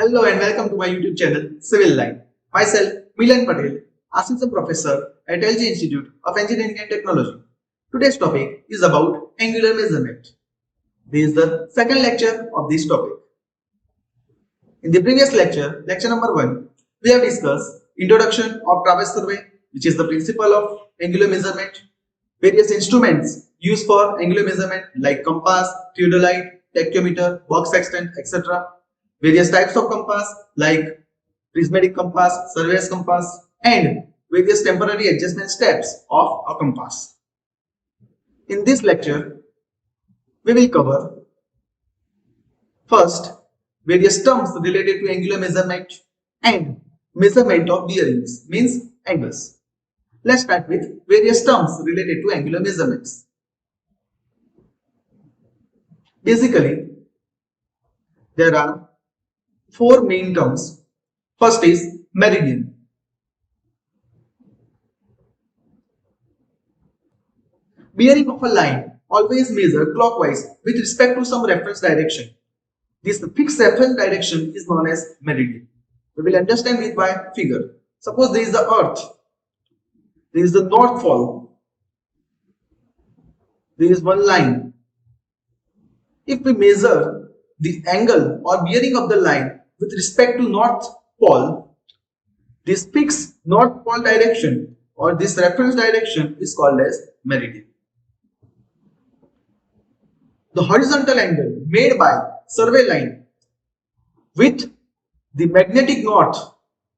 Hello and welcome to my YouTube channel Civil Line. Myself Milan Patel, Assistant Professor at LJIET Institute of Engineering and Technology. Today's topic is about angular measurement. This is the second lecture of this topic. In the previous lecture, lecture number 1, we have discussed introduction of traverse survey, which is the principle of angular measurement, various instruments used for angular measurement like compass, theodolite, tachymeter, box sextant, etc. Various types of compass like prismatic compass, surveyor's compass, and various temporary adjustment steps of a compass. In this lecture, we will cover first various terms related to angular measurement and measurement of bearings, means angles. Let's start with various terms related to angular measurements. Basically, there are four main terms. First is meridian. Bearing of a line always measure clockwise with respect to some reference direction. This fixed reference direction is known as meridian. We will understand it by figure. Suppose there is the earth. There is the north pole. There is one line. If we measure the angle or bearing of the line with respect to north pole, this fixed north pole direction or this reference direction is called as meridian. The horizontal angle made by survey line with the magnetic north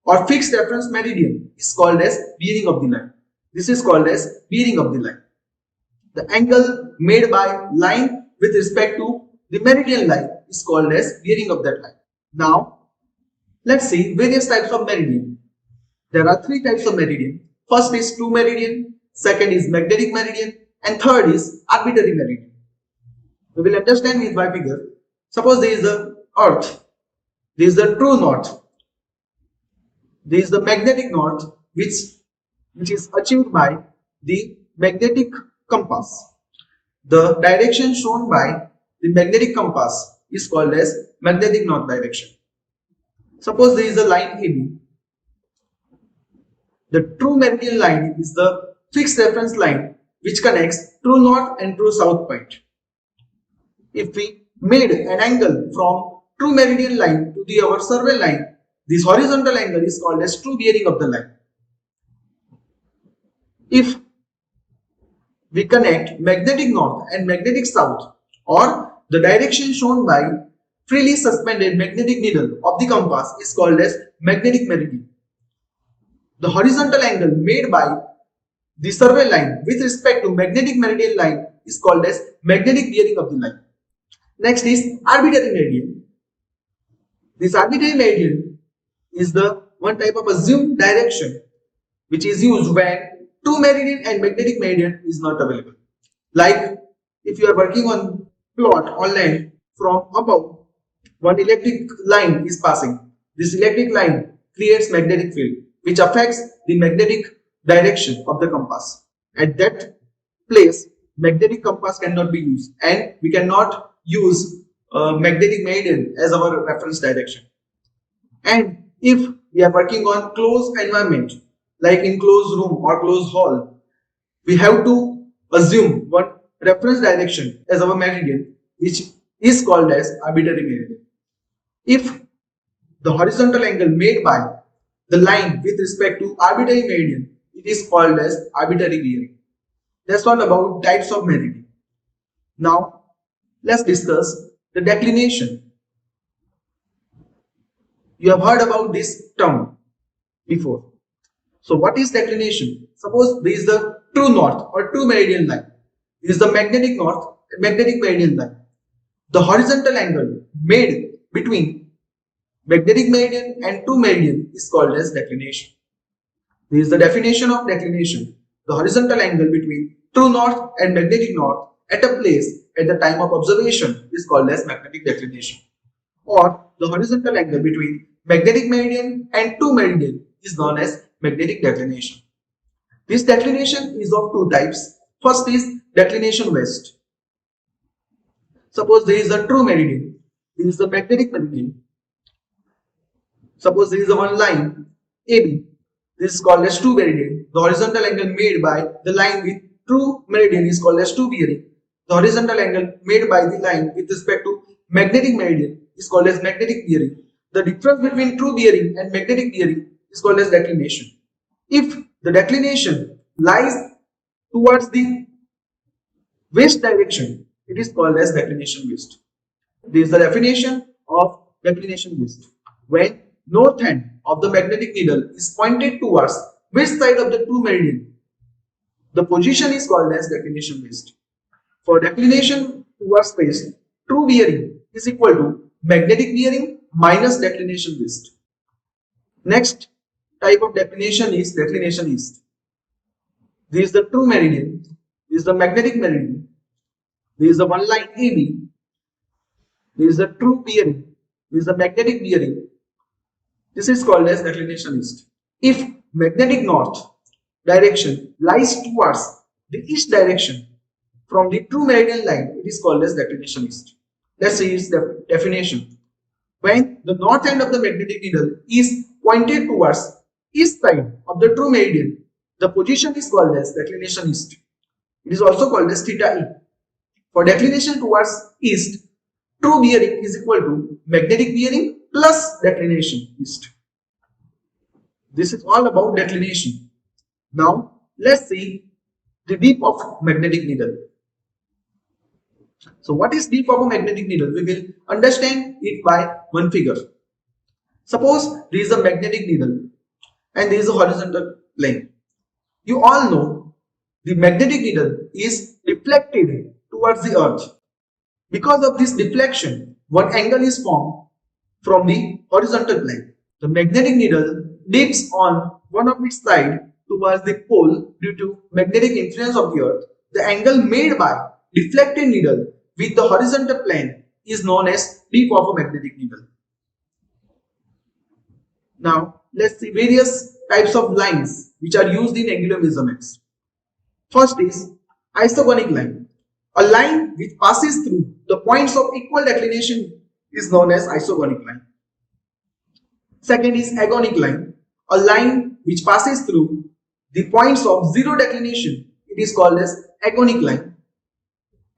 or fixed reference meridian is called as bearing of the line. This is called as bearing of the line. The angle made by line with respect to the meridian line is called as bearing of that line. Now, let's see various types of meridian. There are three types of meridian. First is true meridian, second is magnetic meridian, and third is arbitrary meridian. We will understand it by figure. Suppose there is the earth, there is the true north, there is the magnetic north which is achieved by the magnetic compass. The direction shown by the magnetic compass is called as magnetic north direction. Suppose there is a line AB. The true meridian line is the fixed reference line which connects true north and true south point. If we made an angle from true meridian line to our survey line, this horizontal angle is called as true bearing of the line. If we connect magnetic north and magnetic south, or the direction shown by freely suspended magnetic needle of the compass is called as magnetic meridian. The horizontal angle made by the survey line with respect to magnetic meridian line is called as magnetic bearing of the line. Next is arbitrary meridian. This arbitrary meridian is the one type of assumed direction which is used when true meridian and magnetic meridian is not available. Like if you are working on plot on land, from above one electric line is passing. This electric line creates magnetic field which affects the magnetic direction of the compass. At that place, magnetic compass cannot be used and we cannot use magnetic meridian as our reference direction. And if we are working on closed environment like in closed room or closed hall, we have to assume one reference direction as our meridian, which is called as arbitrary meridian. If the horizontal angle made by the line with respect to arbitrary meridian, it is called as arbitrary bearing. That's all about types of meridian. Now, let's discuss the declination. You have heard about this term before. So what is declination? Suppose there is the true north or true meridian line. This is the magnetic north and magnetic meridian line. The horizontal angle made between magnetic meridian and true meridian is called as declination. This is the definition of declination. The horizontal angle between true north and magnetic north at a place at the time of observation is called as magnetic declination. Or the horizontal angle between magnetic meridian and true meridian is known as magnetic declination. This declination is of two types. First is declination west. Suppose there is a true meridian, this is the magnetic meridian. Suppose there is a one line AB. This is called as true meridian. The horizontal angle made by the line with true meridian is called as true bearing. The horizontal angle made by the line with respect to magnetic meridian is called as magnetic bearing. The difference between true bearing and magnetic bearing is called as declination. If the declination lies towards the west direction, it is called as declination west. This is the definition of declination west. When north end of the magnetic needle is pointed towards west side of the true meridian, the position is called as declination west. For declination towards west, true bearing is equal to magnetic bearing minus declination west. Next type of declination is declination east. This is the true meridian. This is the magnetic meridian. This is the one line AB. This is the true bearing. This is the magnetic bearing. This is called as declination east. If magnetic north direction lies towards the east direction from the true meridian line, it is called as declination east. Let's see its definition. When the north end of the magnetic needle is pointed towards east side of the true meridian, the position is called as declination east. It is also called as theta E. For declination towards east, true bearing is equal to magnetic bearing plus declination east. This is all about declination. Now let's see the dip of magnetic needle. So what is dip of a magnetic needle? We will understand it by one figure. Suppose there is a magnetic needle and there is a horizontal plane. You all know the magnetic needle is deflected towards the earth. Because of this deflection, one angle is formed from the horizontal plane. The magnetic needle dips on one of its sides towards the pole due to magnetic influence of the earth. The angle made by deflected needle with the horizontal plane is known as dip of a magnetic needle. Now let's see various types of lines which are used in angular measurements. First is isogonic line. A line which passes through the points of equal declination is known as isogonic line. Second is agonic line. A line which passes through the points of zero declination, it is called as agonic line.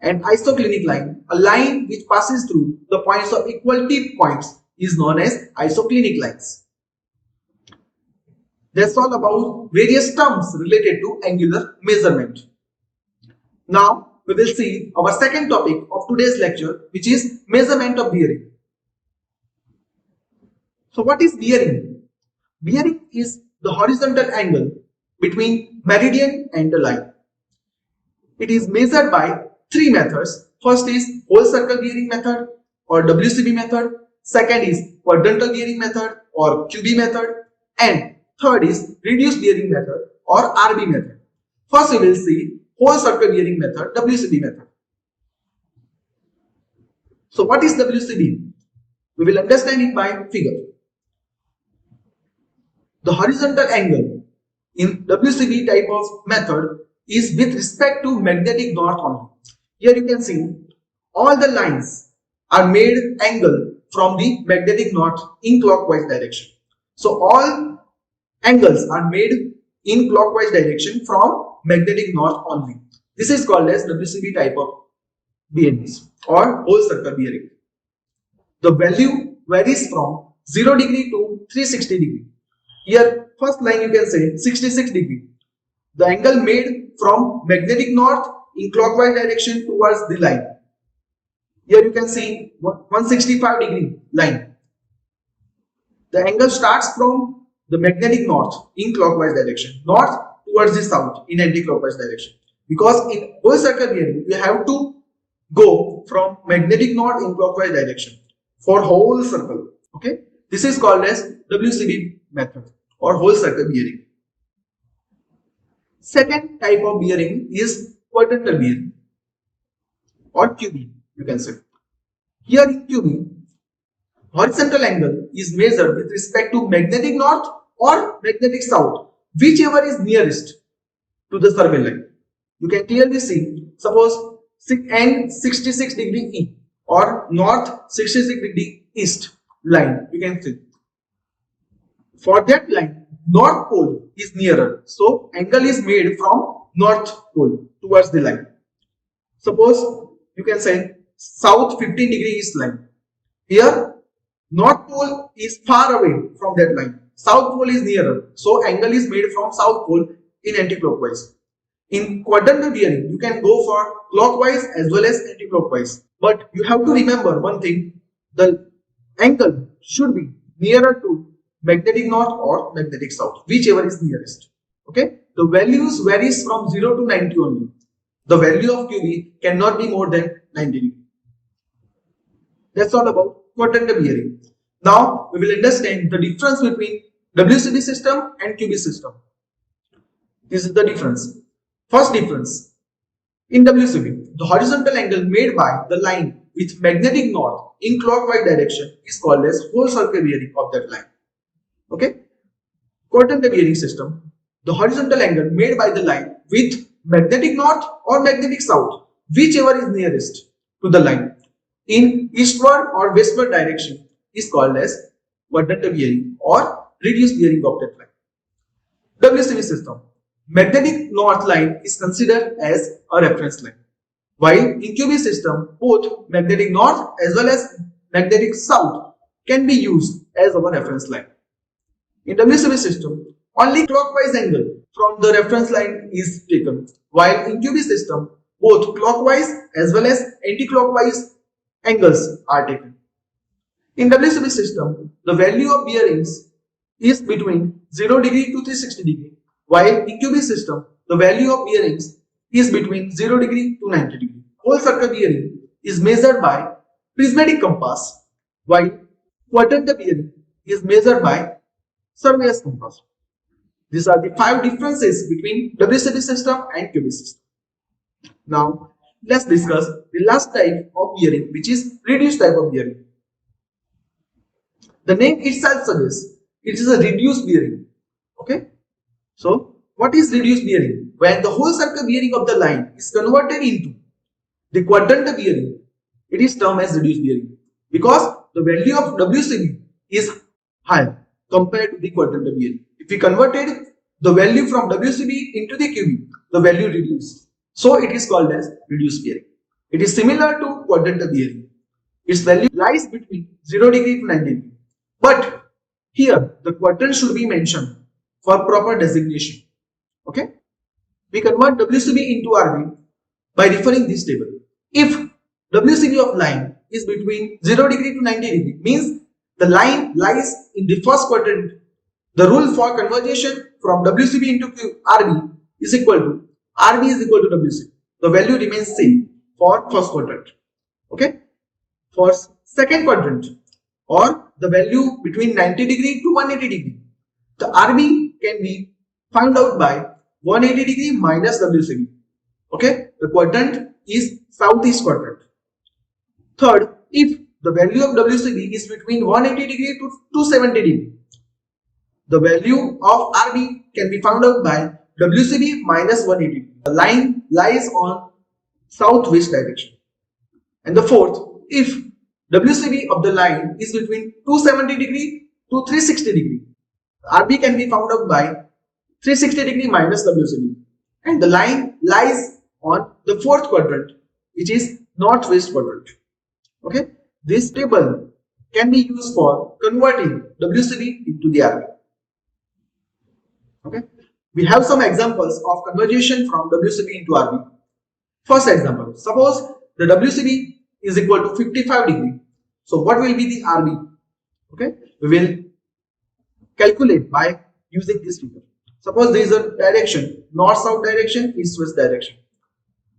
And isoclinic line, a line which passes through the points of equal tip points, is known as isoclinic lines. That's all about various terms related to angular measurement. Now we will see our second topic of today's lecture, which is measurement of bearing. So what is bearing? Bearing is the horizontal angle between meridian and the line. It is measured by three methods. First is whole circle bearing method or WCB method. Second is quadrantal bearing method or QB method. And third is reduced bearing method or RB method. First we will see whole circle bearing method, WCB method. So what is WCB? We will understand it by figure. The horizontal angle in WCB type of method is with respect to magnetic north only. Here you can see all the lines are made angle from the magnetic north in clockwise direction. So all angles are made in clockwise direction from magnetic north only. This is called as WCB type of bearings or whole circle bearing. The value varies from 0 degree to 360 degree. Here first line you can say 66 degree. The angle made from magnetic north in clockwise direction towards the line. Here you can see 165 degree line. The angle starts from the magnetic north in clockwise direction, north towards the south in anti-clockwise direction. Because in whole circle bearing we have to go from magnetic north in clockwise direction for whole circle. Okay, this is called as WCB method or whole circle bearing. Second type of bearing is quadrantal bearing or QB, you can say. Here in QB, horizontal angle is measured with respect to magnetic north or magnetic south, whichever is nearest to the survey line. You can clearly see, suppose N 66 degree E or north 66 degree east line, you can see. For that line, north pole is nearer, so angle is made from north pole towards the line. Suppose you can say south 15 degree is line. Here north pole is far away from that line. South pole is nearer, so angle is made from south pole in anti-clockwise. In quadrantal bearing, you can go for clockwise as well as anti-clockwise. But you have to remember one thing: the angle should be nearer to magnetic north or magnetic south, whichever is nearest. Okay, the values varies from 0 to 90 only. The value of QB cannot be more than 90 degree. That's all about quadrantal bearing. Now we will understand the difference between WCB system and QB system. This is the difference. First difference: in WCB, the horizontal angle made by the line with magnetic north in clockwise direction is called as whole circle bearing of that line. Okay. Quadrantal bearing system, the horizontal angle made by the line with magnetic north or magnetic south, whichever is nearest to the line, in eastward or westward direction is called as quadrantal bearing or reduced bearing of that line. WCB system, magnetic north line is considered as a reference line, while in QB system both magnetic north as well as magnetic south can be used as our reference line. In WCB system, only clockwise angle from the reference line is taken, while in QB system both clockwise as well as anti-clockwise angles are taken. In WCB system, the value of bearings is between 0 degree to 360 degree, while in QB system, the value of bearings is between 0 degree to 90 degree. Whole circle bearing is measured by prismatic compass, while quadrantal bearing is measured by surveyor's compass. These are the 5 differences between WCB system and QB system. Now, let's discuss the last type of bearing, which is reduced type of bearing. The name itself suggests it is a reduced bearing. Okay. So, what is reduced bearing? When the whole circle bearing of the line is converted into the quadrantal bearing, it is termed as reduced bearing because the value of WCB is high compared to the quadrantal bearing. If we converted the value from WCB into the QB, the value reduced. So it is called as reduced bearing. It is similar to quadrantal bearing. Its value lies between 0 degree to 90 degree. But here the quadrant should be mentioned for proper designation. Okay? We convert WCB into RB by referring this table. If WCB of line is between 0 degree to 90 degree, means the line lies in the first quadrant, the rule for conversion from WCB into RB is equal to RB is equal to WCB. The value remains same for first quadrant. Okay? For second quadrant or the value between 90 degree to 180 degree, the RB can be found out by 180 degree minus WCB. Okay? The quadrant is southeast quadrant. Third, if the value of WCB is between 180 degree to 270 degree, the value of RB can be found out by WCB minus 180 degree. The line lies on southwest direction. And the fourth, if WCB of the line is between 270 degree to 360 degree, RB can be found out by 360 degree minus WCB. And the line lies on the fourth quadrant, which is northwest quadrant. Okay, this table can be used for converting WCB into the RB. Okay, we have some examples of conversion from WCB into RB. First example, suppose the WCB is equal to 55 degree. So what will be the RB? Okay, we will calculate by using this figure. Suppose there is a direction, north-south direction, east-west direction.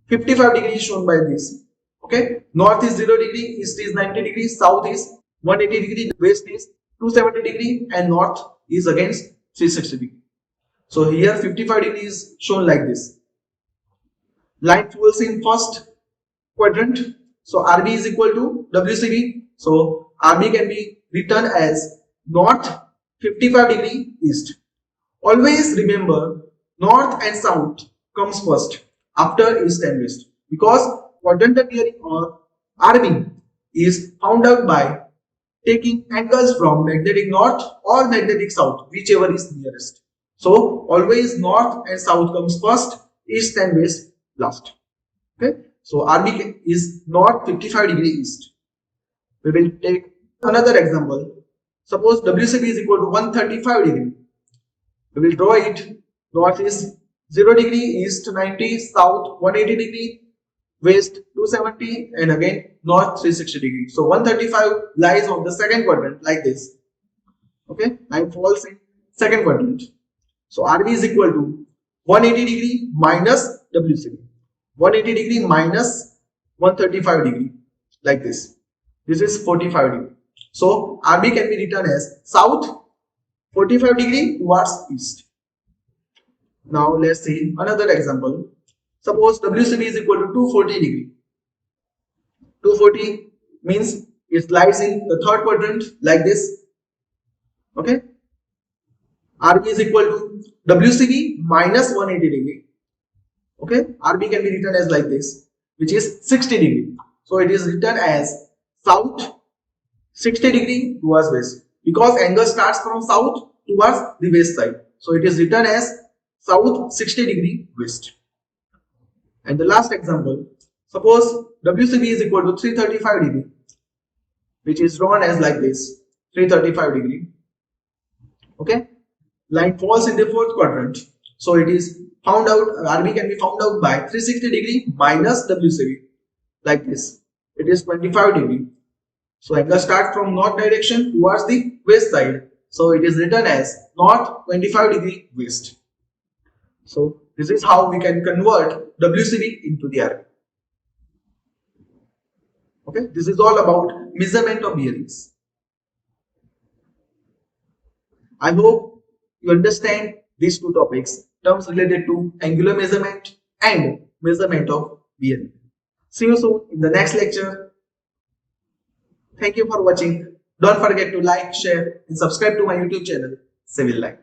55 degree is shown by this. Okay, north is 0 degree, east is 90 degrees, south is 180 degree, west is 270 degree, and north is against 360 degree. So here 55 degree is shown like this. Line falls in first quadrant. So RB is equal to WCB. So RB can be written as north 55 degree east. Always remember north and south comes first after east and west, because quadrantal bearing or RB is found out by taking angles from magnetic north or magnetic south, whichever is nearest. So always north and south comes first, east and west last. Okay, so RB is north 55 degree east. We will take another example. Suppose WCB is equal to 135 degree. We will draw it. North is 0 degree, east 90, south 180 degree, west 270, and again north 360 degree. So 135 lies on the second quadrant like this. Okay, line falls in second quadrant. So RB is equal to 180 degree minus WCB. 180 degree minus 135 degree like this. This is 45 degree. So RB can be written as south 45 degree towards east. Now let's see another example. Suppose WCB is equal to 240 degree. 240 means it lies in the third quadrant like this. Okay. RB is equal to WCB minus 180 degree. Okay. RB can be written as like this, which is 60 degree. So it is written as south 60 degree towards west, because angle starts from south towards the west side. So it is written as south 60 degree west. And the last example, suppose WCB is equal to 335 degree, which is drawn as like this, 335 degree. Okay, line falls in the fourth quadrant. So it is found out, RB can be found out by 360 degree minus WCB like this. It is 25 degree. So angle starts from north direction towards the west side. So it is written as north 25 degree west. So this is how we can convert WCB into the RB. Okay, this is all about measurement of bearings. I hope you understand these two topics, terms related to angular measurement and measurement of bearing. See you soon in the next lecture. Thank you for watching. Don't forget to like, share and subscribe to my YouTube channel, Civil Line.